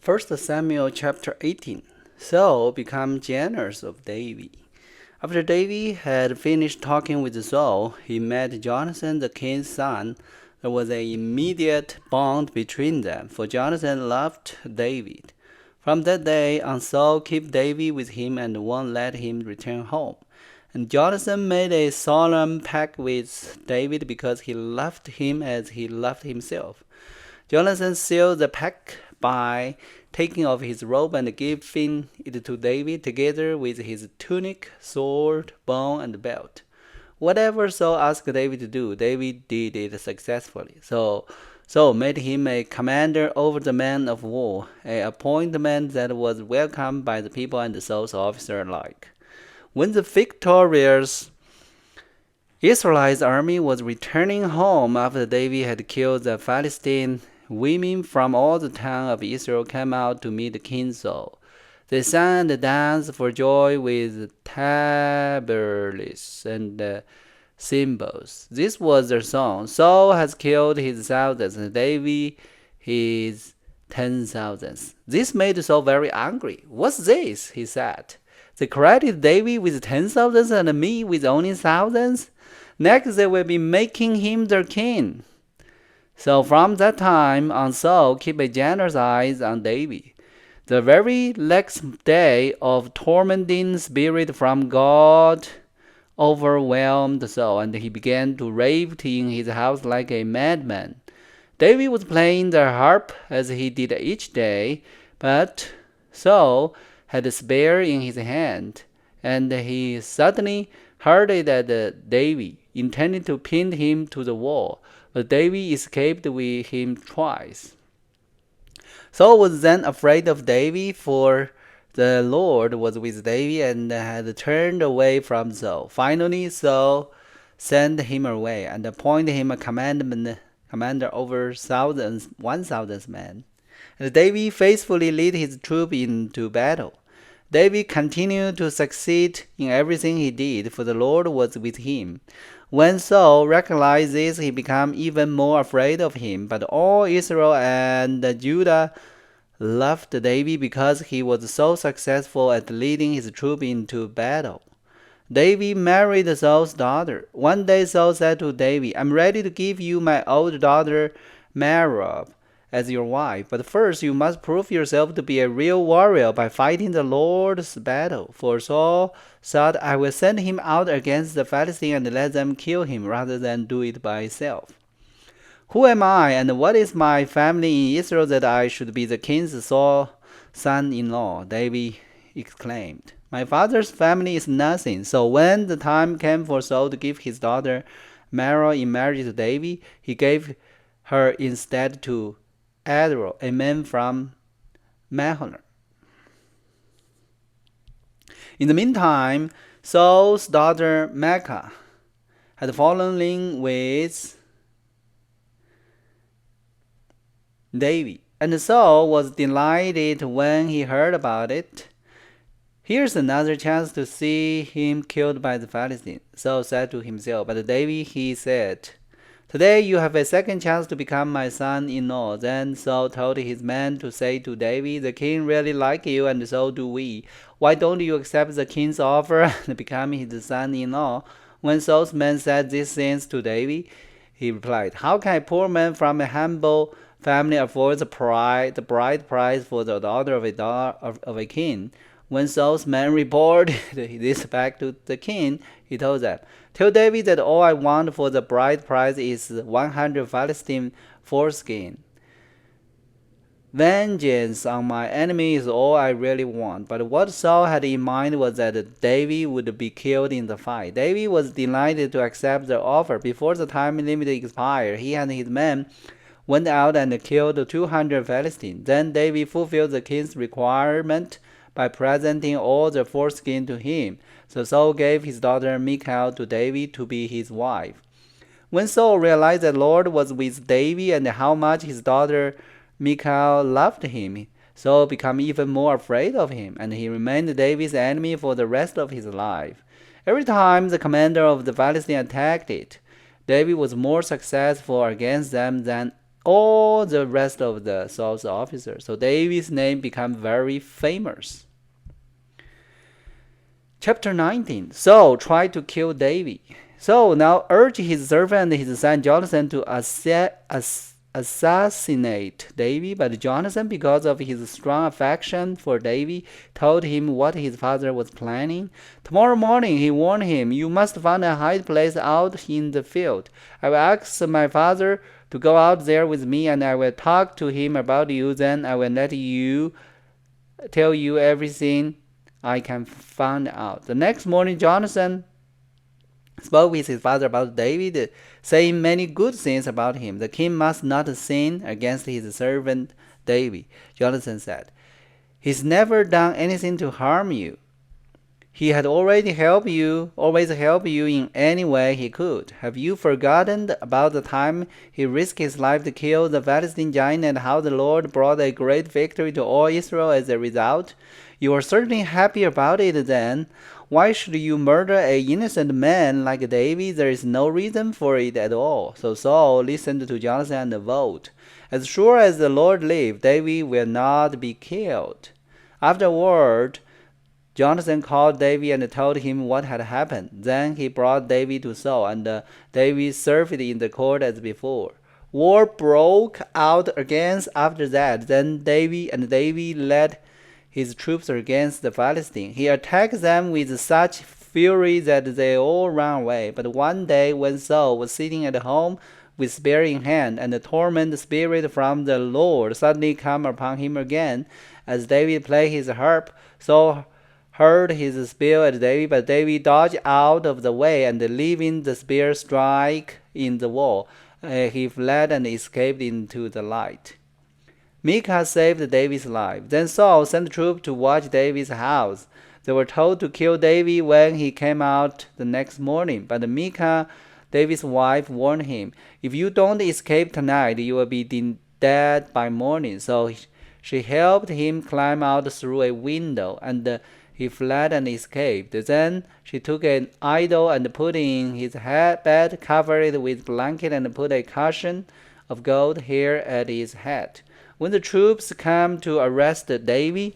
1 Samuel chapter 18. Saul became jealous of David. After David had finished talking with Saul, he met Jonathan the king's son. There was an immediate bond between them, for Jonathan loved David. From that day on, Saul kept David with him and won't let him return home. And Jonathan made a solemn pact with David because he loved him as he loved himself. Jonathan sealed the pact by taking off his robe and giving it to David, together with his tunic, sword, bow, and belt. Whatever Saul asked David to do, David did it successfully. So Saul made him a commander over the men of war, an appointment that was welcomed by the people and Saul's officers alike. When the victorious Israelite army was returning home after David had killed the Philistine, women from all the towns of Israel came out to meet King Saul. They sang and danced for joy with tabrets and cymbals. This was their song. Saul has killed his thousands, and David his 10,000s. This made Saul very angry. What's this? He said. They credited David with 10,000s and me with only thousands. Next, they will be making him their king. So from that time on, Saul kept a jealous eye on David. The very next day, a tormenting spirit from God overwhelmed Saul, and he began to rave in his house like a madman. David was playing the harp as he did each day, but Saul had a spear in his hand, and he suddenly hurled at David, intending to pin him to the wall. But David escaped with him twice. Saul was then afraid of David, for the Lord was with David and had turned away from Saul. Finally, Saul sent him away and appointed him a commander over 1,000 men. And David faithfully led his troop into battle. David continued to succeed in everything he did, for the Lord was with him. When Saul recognized this, he became even more afraid of him. But all Israel and Judah loved David because he was so successful at leading his troop into battle. David married Saul's daughter. One day Saul said to David, "I'm ready to give you my old daughter Merab as your wife, but first you must prove yourself to be a real warrior by fighting the Lord's battle." For Saul thought, "I will send him out against the Philistines and let them kill him rather than do it by myself. Who am I, and what is my family in Israel that I should be the king's son-in-law?" David exclaimed. "My father's family is nothing." So when the time came for Saul to give his daughter Merab in marriage to David, he gave her instead to Adro, a man from Mahoner. In the meantime, Saul's daughter Maacah had fallen in with David, and Saul was delighted when he heard about it. "Here's another chance to see him killed by the Philistines," Saul said to himself. But David, he said, "Today you have a second chance to become my son-in-law." Then Saul told his men to say to David, "The king really likes you, and so do we. Why don't you accept the king's offer and become his son-in-law?" When Saul's men said these things to David, he replied, "How can a poor man from a humble family afford the bride price for the daughter of a king?" When Saul's men reported this back to the king, he told them, "Tell David that all I want for the bride price is 100 Philistine foreskin. Vengeance on my enemy is all I really want." But what Saul had in mind was that David would be killed in the fight. David was delighted to accept the offer. Before the time limit expired, he and his men went out and killed 200 Philistines. Then David fulfilled the king's requirement by presenting all the foreskin to him. So Saul gave his daughter Michal to David to be his wife. When Saul realized that the Lord was with David and how much his daughter Michal loved him, Saul became even more afraid of him, and he remained David's enemy for the rest of his life. Every time the commander of the Philistines attacked it, David was more successful against them than all the rest of the Saul's officers. So David's name became very famous. Chapter 19. Saul tried to kill David. Saul now urged his servant and his son Jonathan to assassinate David, but Jonathan, because of his strong affection for David, told him what his father was planning. Tomorrow morning, he warned him, you must find a hiding place out in the field. I will ask my father to go out there with me, and I will talk to him about you. Then I will tell you everything I can find out. The next morning, Jonathan spoke with his father about David, saying many good things about him. The king must not sin against his servant David. Jonathan said, he's never done anything to harm you. He had always helped you in any way he could. Have you forgotten about the time he risked his life to kill the Philistine giant and how the Lord brought a great victory to all Israel as a result? You are certainly happy about it then. Why should you murder an innocent man like David? There is no reason for it at all. So Saul listened to Jonathan and vowed, as sure as the Lord lives, David will not be killed. Afterward, Jonathan called David and told him what had happened. Then he brought David to Saul, and David served in the court as before. War broke out again after that. Then David led his troops against the Philistines. He attacked them with such fury that they all ran away. But one day, when Saul was sitting at home with spear in hand, and the torment spirit from the Lord suddenly came upon him again, as David played his harp, Saul hurled his spear at David, but David dodged out of the way, and leaving the spear strike in the wall, he fled and escaped into the light. Micah saved David's life. Then Saul sent troops to watch David's house. They were told to kill David when he came out the next morning, but Micah, David's wife, warned him, if you don't escape tonight, you will be dead by morning. So she helped him climb out through a window, and he fled and escaped. Then she took an idol and put it in his bed, covered it with blanket, and put a cushion of gold hair at his head. When the troops came to arrest David,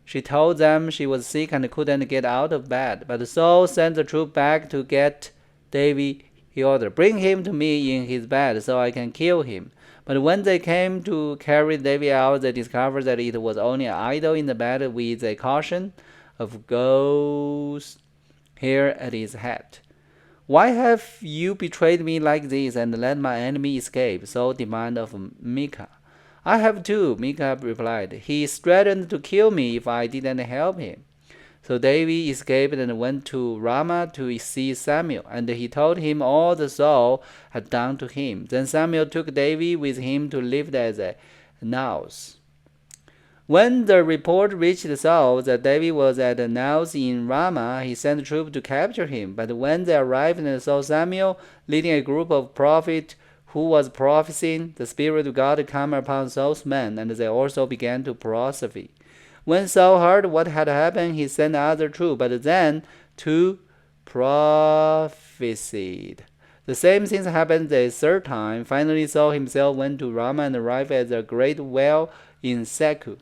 she told them she was sick and couldn't get out of bed. But Saul sent the troop back to get David. He ordered, bring him to me in his bed so I can kill him. But when they came to carry David out, they discovered that it was only an idol in the bed with a cushion of gold hair at his head. Why have you betrayed me like this and let my enemy escape? Saul demanded of Micah. I have too, Micah replied. He threatened to kill me if I didn't help him. So David escaped and went to Ramah to see Samuel, and he told him all that Saul had done to him. Then Samuel took David with him to live as a nurse. When the report reached Saul that David was at Naus in Ramah, he sent troops to capture him. But when they arrived and saw Samuel leading a group of prophets who was prophesying, the Spirit of God came upon Saul's men, and they also began to prophesy. When Saul heard what had happened, he sent other troops, but then two prophesied. The same things happened a third time. Finally, Saul himself went to Ramah and arrived at the great well in Seku.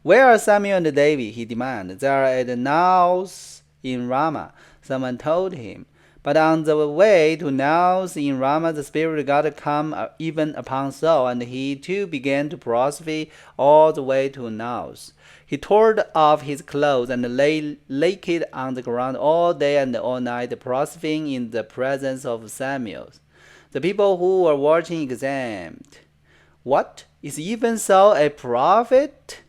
Where are Samuel and David? He demanded. They are at Naus in Ramah, someone told him. But on the way to Naus in Ramah, the Spirit of God came even upon Saul, and he too began to prophesy all the way to Naus. He tore off his clothes and lay naked on the ground all day and all night, prophesying in the presence of Samuel. The people who were watching exclaimed, What? Is even Saul a prophet?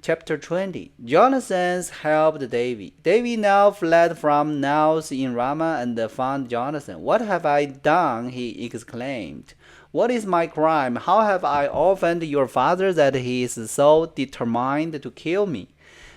Chapter 20. Jonathan helped David. David now fled from Naus in Ramah and found Jonathan. What have I done? He exclaimed. What is my crime? How have I offended your father that he is so determined to kill me?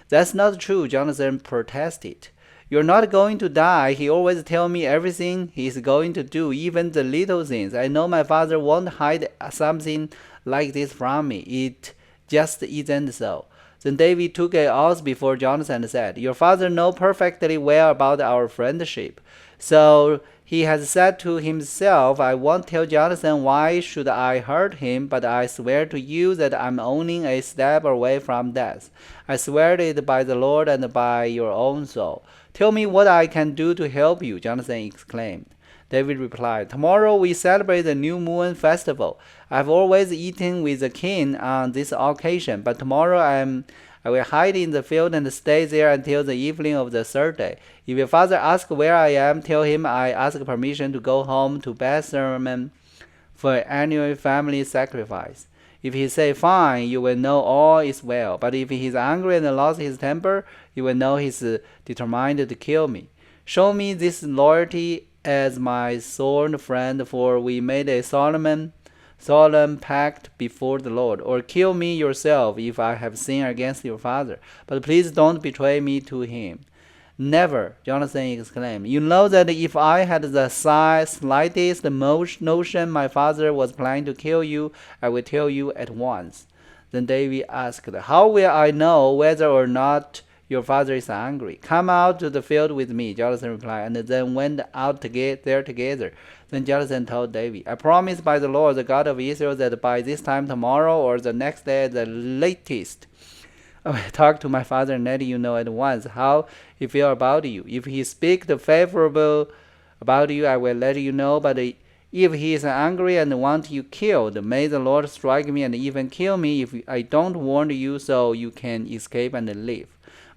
That's not true, Jonathan protested. You're not going to die. He always tells me everything he's going to do, even the little things. I know my father won't hide something like this from me. It just isn't so. Then David took an oath before Jonathan and said, Your father knows perfectly well about our friendship. So He has said to himself, I won't tell Jonathan, why should I hurt him? But I swear to you that I'm only a step away from death. I swear it by the Lord and by your own soul. Tell me what I can do to help you, Jonathan exclaimed. David replied, Tomorrow we celebrate the new moon festival. I've always eaten with the king on this occasion, but tomorrow I will hide in the field and stay there until the evening of the third day. If your father asks where I am, tell him I ask permission to go home to Bethlehem for an annual family sacrifice. If he say fine, you will know all is well. But if he is angry and lost his temper, you will know he is determined to kill me. Show me this loyalty as my sworn friend, for we made a solemn pact before the Lord, or kill me yourself if I have sinned against your father. But please don't betray me to him. Never, Jonathan exclaimed. You know that if I had the slightest notion my father was planning to kill you, I would tell you at once. Then David asked, How will I know whether or not your father is angry? Come out to the field with me, Jonathan replied, and then went out there together. Then Jonathan told David, I promise by the Lord, the God of Israel, that by this time tomorrow or the next day at the latest, I will talk to my father and let you know at once how he feels about you. If he speaks favorable about you, I will let you know. But if he is angry and wants you killed, may the Lord strike me and even kill me if I don't warn you so you can escape and live.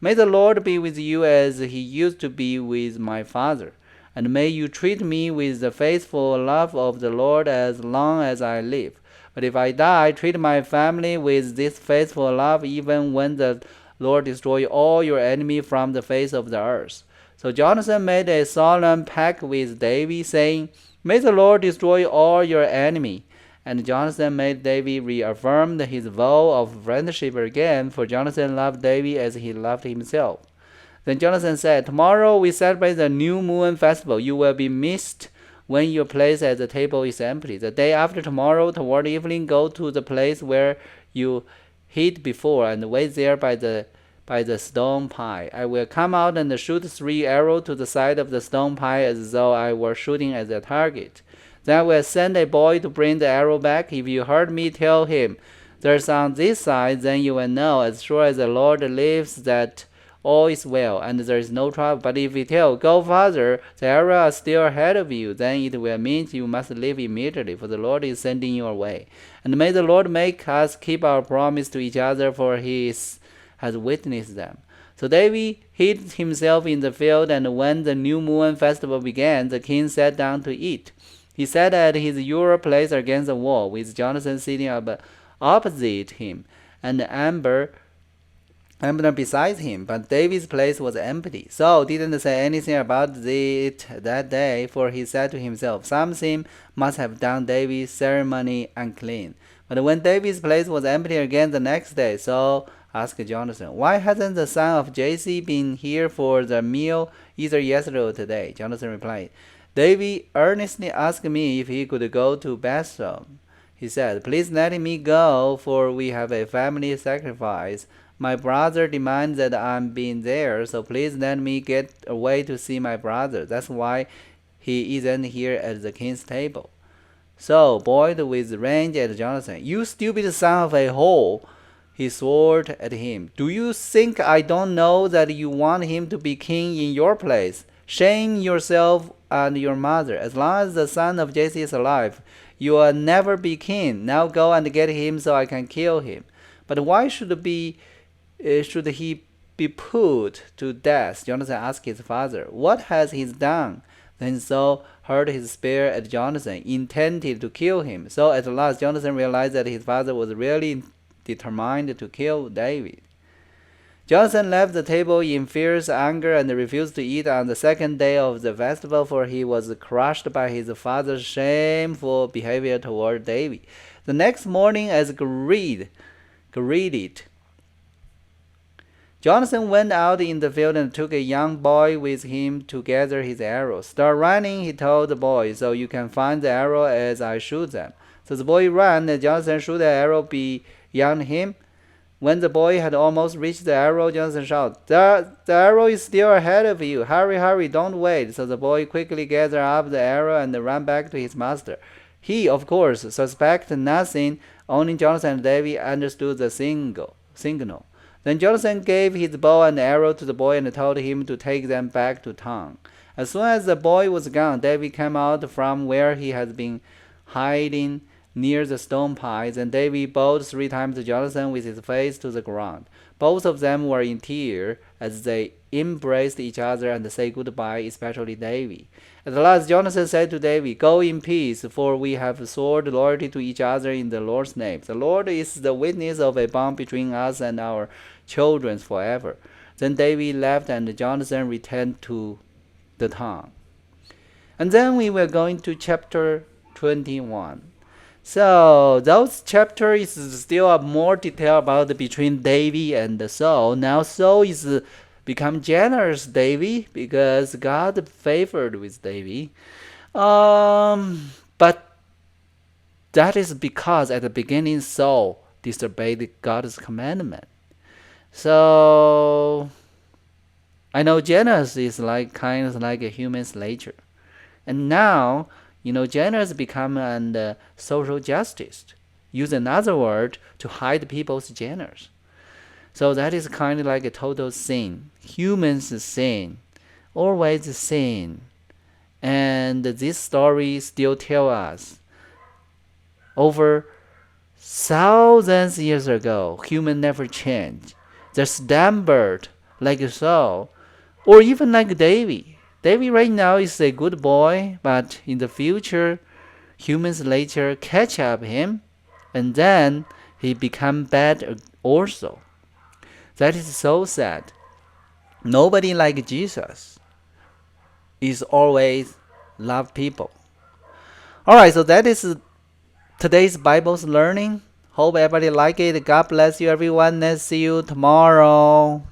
May the Lord be with you as he used to be with my father. And may you treat me with the faithful love of the Lord as long as I live. But if I die, treat my family with this faithful love, even when the Lord destroy all your enemy from the face of the earth. So Jonathan made a solemn pact with David, saying, May the Lord destroy all your enemy. And Jonathan made David reaffirm his vow of friendship again, for Jonathan loved David as he loved himself. Then Jonathan said, Tomorrow we celebrate the new moon festival. You will be missed when your place at the table is empty. The day after tomorrow, toward evening, go to the place where you hid before and wait there by the stone pile. I will come out and shoot 3 arrows to the side of the stone pile as though I were shooting at the target. Then I will send a boy to bring the arrow back. If you heard me, tell him, There's on this side, then you will know, as sure as the Lord lives, that all is well, and there is no trouble. But if you tell, Go farther, the arrow is still ahead of you, then it will mean you must leave immediately, for the Lord is sending you away. And may the Lord make us keep our promise to each other, for he has witnessed them. So David hid himself in the field, and when the new moon festival began, the king sat down to eat. He sat at his usual place against the wall, with Jonathan sitting opposite him, and Abner beside him, but David's place was empty. Saul didn't say anything about it that day, for he said to himself, Something must have done David's ceremony unclean. But when David's place was empty again the next day, Saul asked Jonathan, Why hasn't the son of Jesse been here for the meal either yesterday or today? Jonathan replied, David earnestly asked me if he could go to Bethlehem. He said, Please let me go, for we have a family sacrifice. My brother demands that I'm being there, so please let me get away to see my brother. That's why he isn't here at the king's table. So, boiled with rage at Jonathan, You stupid son of a whore! He swore at him. Do you think I don't know that you want him to be king in your place? Shame yourself and your mother. As long as the son of Jesse is alive, you will never be king. Now go and get him so I can kill him. But why should he be put to death? Jonathan asked his father. What has he done? Then Saul hurled his spear at Jonathan, intended to kill him. So at last Jonathan realized that his father was really determined to kill David. Jonathan left the table in fierce anger and refused to eat on the second day of the festival, for he was crushed by his father's shameful behavior toward David. The next morning, as greeted, Jonathan went out in the field and took a young boy with him to gather his arrows. Start running, he told the boy, so you can find the arrow as I shoot them. So the boy ran, and Jonathan shot the arrow beyond him. When the boy had almost reached the arrow, Jonathan shouted, the arrow is still ahead of you. Hurry, hurry, don't wait. So the boy quickly gathered up the arrow and ran back to his master. He, of course, suspected nothing. Only Jonathan and David understood the signal. Then Jonathan gave his bow and arrow to the boy and told him to take them back to town. As soon as the boy was gone, David came out from where he had been hiding near the stone piles, and David bowed 3 times to Jonathan with his face to the ground. Both of them were in tears as they embraced each other and said goodbye, especially David. At last Jonathan said to David, "Go in peace, for we have sworn loyalty to each other in the Lord's name. The Lord is the witness of a bond between us and our children forever." Then David left and Jonathan returned to the town. And then we were going to chapter 21. So those chapter is still more detail about between David and Saul. Now Saul is become generous David because God favored with David. But that is because at the beginning Saul disobeyed God's commandment. So I know generous is like kind of like a human's nature. And now generous become an social justice. Use another word to hide people's generous. So that is kind of like a total sin. Humans sin, always sin. And this story still tell us over thousands of years ago, human never change. They're stubborn like Saul, or even like David. David right now is a good boy, but in the future, humans later catch up him, and then he become bad also. That is so sad. Nobody like Jesus is always love people. Alright, so that is today's Bible's learning. Hope everybody like it. God bless you everyone. Let's see you tomorrow.